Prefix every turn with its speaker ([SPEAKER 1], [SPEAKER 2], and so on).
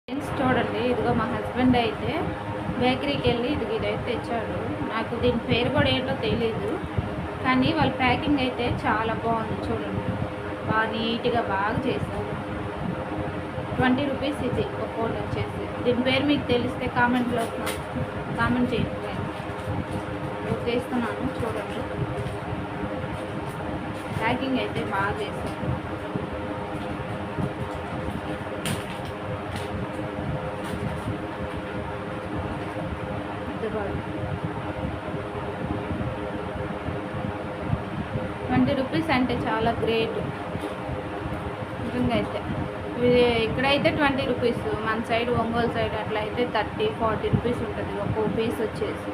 [SPEAKER 1] Friends చూడండి, ఇదిగో మా హస్బెండ్ అయితే బేకరీకి వెళ్ళి ఇదైతే తెచ్చాడు. నాకు దీని పేరు కూడా ఏంటో తెలీదు, కానీ వాళ్ళ ప్యాకింగ్ అయితే చాలా బాగుంది. చూడండి, బాగా నీట్గా బాగా చేశారు. 20 రూపీస్ ఇది ఒక్కోటి వచ్చేసి. దీని పేరు మీకు తెలిస్తే కామెంట్ చేయండి. చేస్తున్నాను చూడండి, ప్యాకింగ్ అయితే బాగా చేశారు. ₹20 అంటే చాలా గ్రేట్ నిజంగా. అయితే ఇక్కడైతే 20 రూపీస్, మన సైడ్ ఒంగోలు సైడ్ అట్లా అయితే 30-40 రూపీస్ ఉంటుంది ఒక్కో పీస్ వచ్చేసి.